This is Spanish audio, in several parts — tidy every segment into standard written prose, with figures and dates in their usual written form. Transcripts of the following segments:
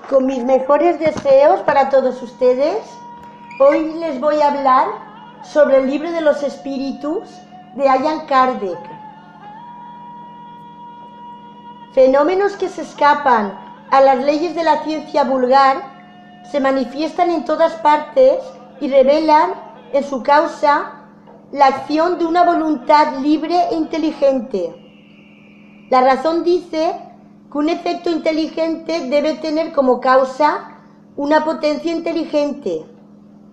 Con mis mejores deseos para todos ustedes, hoy les voy a hablar sobre el libro de los espíritus de Allan Kardec. Fenómenos que se escapan a las leyes de la ciencia vulgar se manifiestan en todas partes y revelan en su causa la acción de una voluntad libre e inteligente. La razón dice que un efecto inteligente debe tener como causa una potencia inteligente,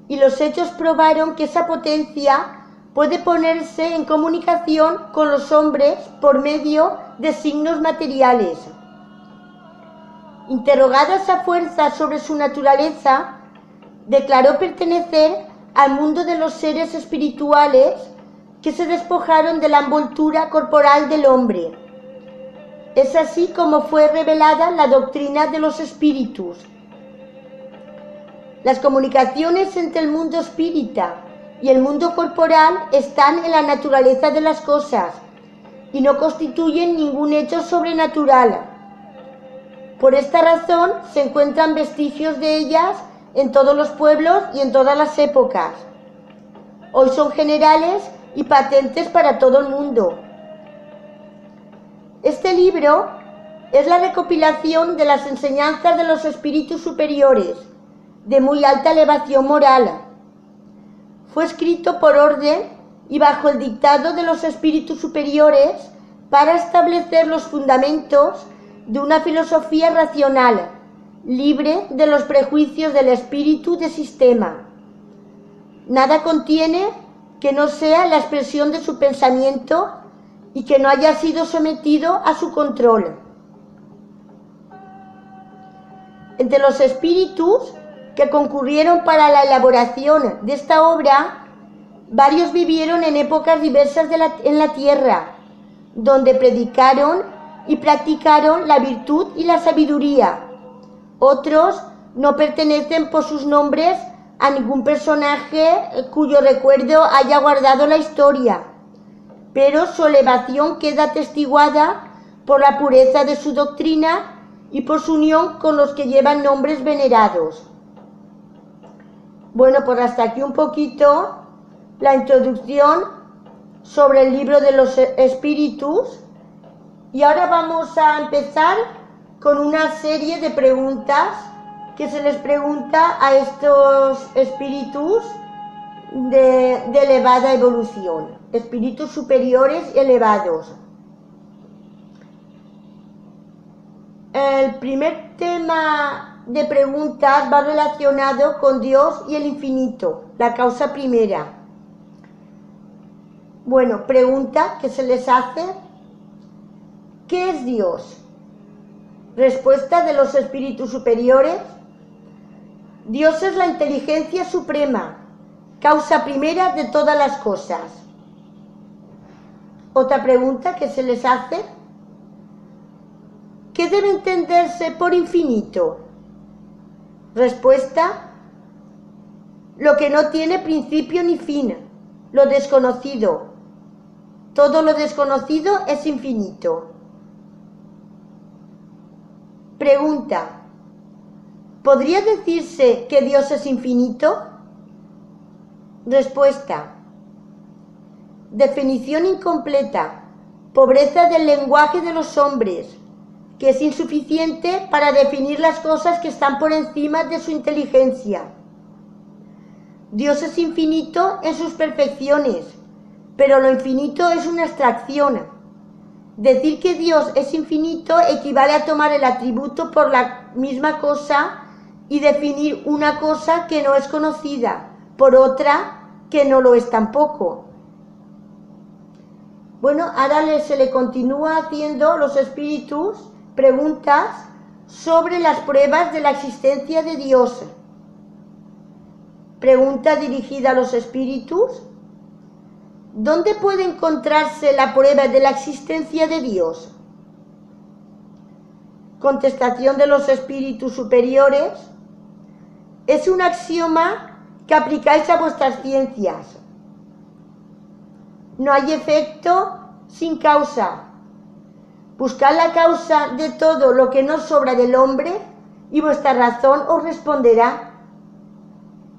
y los hechos probaron que esa potencia puede ponerse en comunicación con los hombres por medio de signos materiales. Interrogada esa fuerza sobre su naturaleza, declaró pertenecer al mundo de los seres espirituales que se despojaron de la envoltura corporal del hombre. Es así como fue revelada la doctrina de los espíritus. Las comunicaciones entre el mundo espírita y el mundo corporal están en la naturaleza de las cosas y no constituyen ningún hecho sobrenatural. Por esta razón se encuentran vestigios de ellas en todos los pueblos y en todas las épocas. Hoy son generales y patentes para todo el mundo. Este libro es la recopilación de las enseñanzas de los espíritus superiores, de muy alta elevación moral. Fue escrito por orden y bajo el dictado de los espíritus superiores para establecer los fundamentos de una filosofía racional, libre de los prejuicios del espíritu de sistema. Nada contiene que no sea la expresión de su pensamiento y que no haya sido sometido a su control. Entre los espíritus que concurrieron para la elaboración de esta obra, varios vivieron en épocas diversas en la tierra, donde predicaron y practicaron la virtud y la sabiduría. Otros no pertenecen por sus nombres a ningún personaje cuyo recuerdo haya guardado la historia, pero su elevación queda atestiguada por la pureza de su doctrina y por su unión con los que llevan nombres venerados. Bueno, pues hasta aquí un poquito la introducción sobre el libro de los espíritus, y ahora vamos a empezar con una serie de preguntas que se les pregunta a estos espíritus de elevada evolución, espíritus superiores y elevados. El primer tema de preguntas va relacionado con Dios y el infinito, la causa primera. Bueno, pregunta que se les hace: ¿qué es Dios? Respuesta de los espíritus superiores: Dios es la inteligencia suprema, causa primera de todas las cosas. Otra pregunta que se les hace: ¿qué debe entenderse por infinito? Respuesta: lo que no tiene principio ni fin, lo desconocido. Todo lo desconocido es infinito. Pregunta: ¿podría decirse que Dios es infinito? Respuesta: definición incompleta, pobreza del lenguaje de los hombres, que es insuficiente para definir las cosas que están por encima de su inteligencia. Dios es infinito en sus perfecciones, pero lo infinito es una abstracción. Decir que Dios es infinito equivale a tomar el atributo por la misma cosa y definir una cosa que no es conocida por otra que no lo es tampoco. Bueno, ahora se le continúa haciendo los espíritus preguntas sobre las pruebas de la existencia de Dios. Pregunta dirigida a los espíritus: ¿dónde puede encontrarse la prueba de la existencia de Dios? Contestación de los espíritus superiores: es un axioma que aplicáis a vuestras ciencias. No hay efecto sin causa. Buscar la causa de todo lo que no sobra del hombre y vuestra razón os responderá.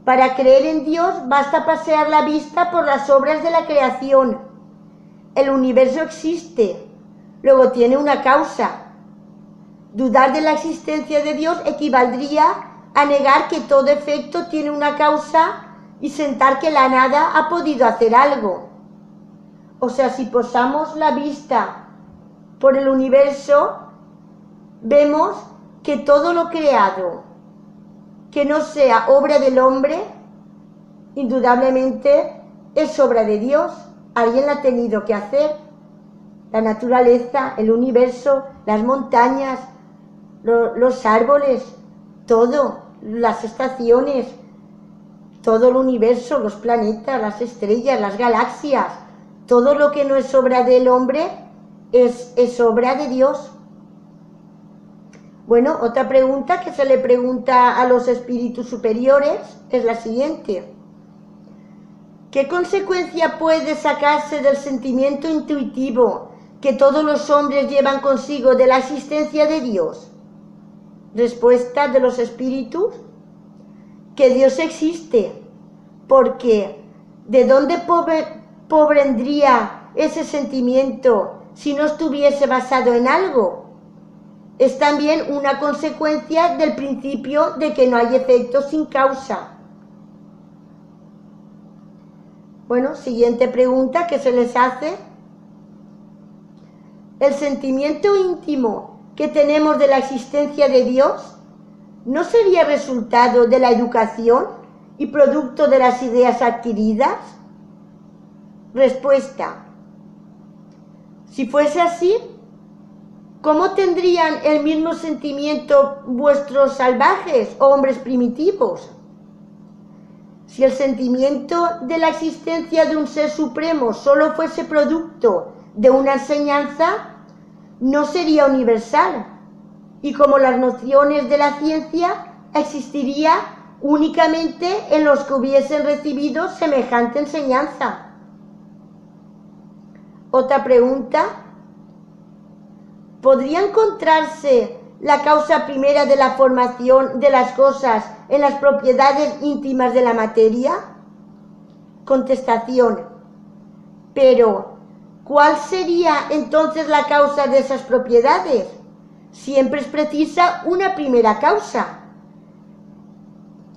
Para creer en Dios basta pasear la vista por las obras de la creación. El universo existe, luego tiene una causa. Dudar de la existencia de Dios equivaldría a negar que todo efecto tiene una causa y sentar que la nada ha podido hacer algo. O sea, si posamos la vista por el universo, vemos que todo lo creado que no sea obra del hombre, indudablemente es obra de Dios. Alguien la ha tenido que hacer. La naturaleza, el universo, las montañas, los árboles, todo, las estaciones, todo el universo, los planetas, las estrellas, las galaxias, todo lo que no es obra del hombre es obra de Dios. Bueno, otra pregunta que se le pregunta a los espíritus superiores es la siguiente. ¿Qué consecuencia puede sacarse del sentimiento intuitivo que todos los hombres llevan consigo de la existencia de Dios? Respuesta de los espíritus: que Dios existe, porque ¿de dónde provendría ese sentimiento si no estuviese basado en algo? Es también una consecuencia del principio de que no hay efecto sin causa. Bueno, siguiente pregunta que se les hace. ¿El sentimiento íntimo que tenemos de la existencia de Dios no sería resultado de la educación y producto de las ideas adquiridas? Respuesta: si fuese así, ¿cómo tendrían el mismo sentimiento vuestros salvajes o hombres primitivos? Si el sentimiento de la existencia de un ser supremo solo fuese producto de una enseñanza, no sería universal, y como las nociones de la ciencia, existiría únicamente en los que hubiesen recibido semejante enseñanza. Otra pregunta: ¿podría encontrarse la causa primera de la formación de las cosas en las propiedades íntimas de la materia? Contestación: pero ¿cuál sería entonces la causa de esas propiedades? Siempre es precisa una primera causa.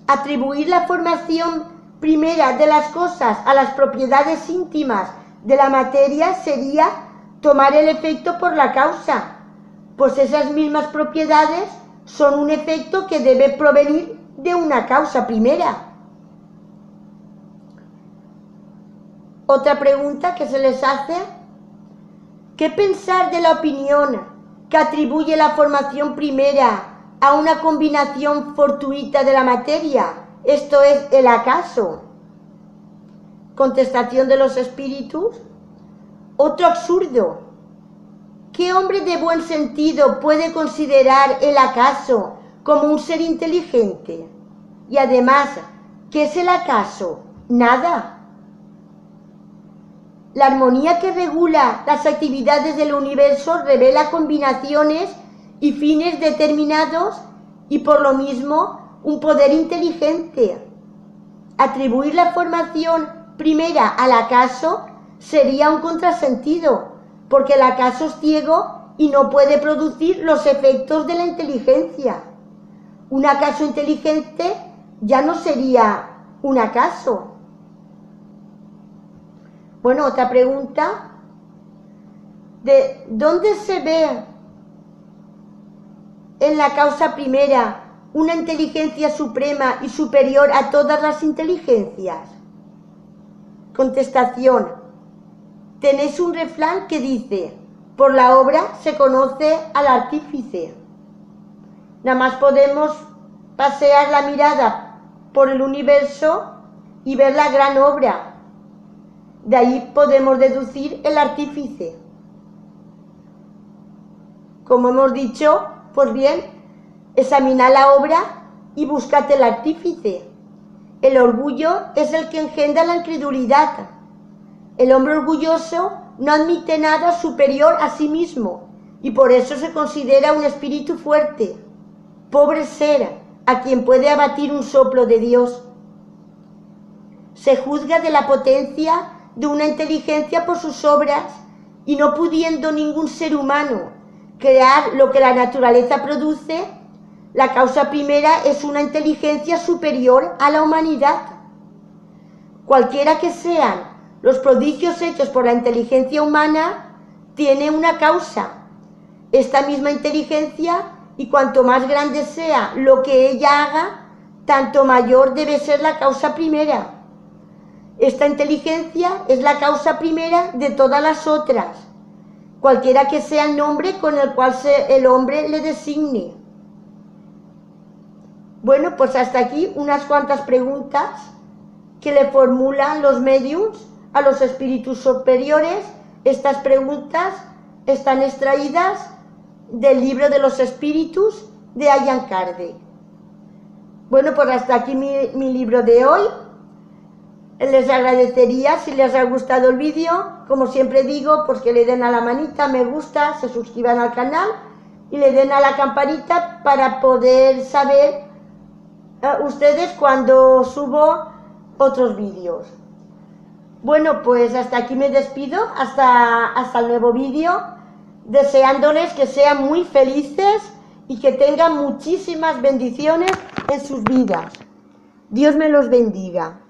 Atribuir la formación primera de las cosas a las propiedades íntimas de la materia sería tomar el efecto por la causa, pues esas mismas propiedades son un efecto que debe provenir de una causa primera. Otra pregunta que se les hace: ¿qué pensar de la opinión que atribuye la formación primera a una combinación fortuita de la materia? Esto es, el acaso. Contestación de los espíritus: otro absurdo. ¿Qué hombre de buen sentido puede considerar el acaso como un ser inteligente? Y además, ¿qué es el acaso? Nada. La armonía que regula las actividades del universo revela combinaciones y fines determinados y por lo mismo un poder inteligente. Atribuir la formación primera al acaso sería un contrasentido, porque el acaso es ciego y no puede producir los efectos de la inteligencia. Un acaso inteligente ya no sería un acaso. Bueno, otra pregunta: ¿de dónde se ve en la causa primera una inteligencia suprema y superior a todas las inteligencias? Contestación: tenéis un refrán que dice: por la obra se conoce al artífice. Nada más podemos pasear la mirada por el universo y ver la gran obra. De ahí podemos deducir el artífice. Como hemos dicho, pues bien, examina la obra y búscate el artífice. El orgullo es el que engendra la incredulidad. El hombre orgulloso no admite nada superior a sí mismo y por eso se considera un espíritu fuerte. Pobre ser a quien puede abatir un soplo de Dios. Se juzga de la potencia de una inteligencia por sus obras, y no pudiendo ningún ser humano crear lo que la naturaleza produce, la causa primera es una inteligencia superior a la humanidad. Cualquiera que sean los prodigios hechos por la inteligencia humana, tiene una causa. Esta misma inteligencia, y cuanto más grande sea lo que ella haga, tanto mayor debe ser la causa primera. Esta inteligencia es la causa primera de todas las otras, cualquiera que sea el nombre con el cual el hombre le designe. Bueno, pues hasta aquí unas cuantas preguntas que le formulan los médiums a los espíritus superiores. Estas preguntas están extraídas del libro de los espíritus de Allan Kardec. Bueno, pues hasta aquí mi libro de hoy. Les agradecería si les ha gustado el vídeo, como siempre digo, pues que le den a la manita, me gusta, se suscriban al canal y le den a la campanita para poder saber ustedes cuando subo otros vídeos. Bueno, pues hasta aquí me despido, hasta el nuevo vídeo, deseándoles que sean muy felices y que tengan muchísimas bendiciones en sus vidas. Dios me los bendiga.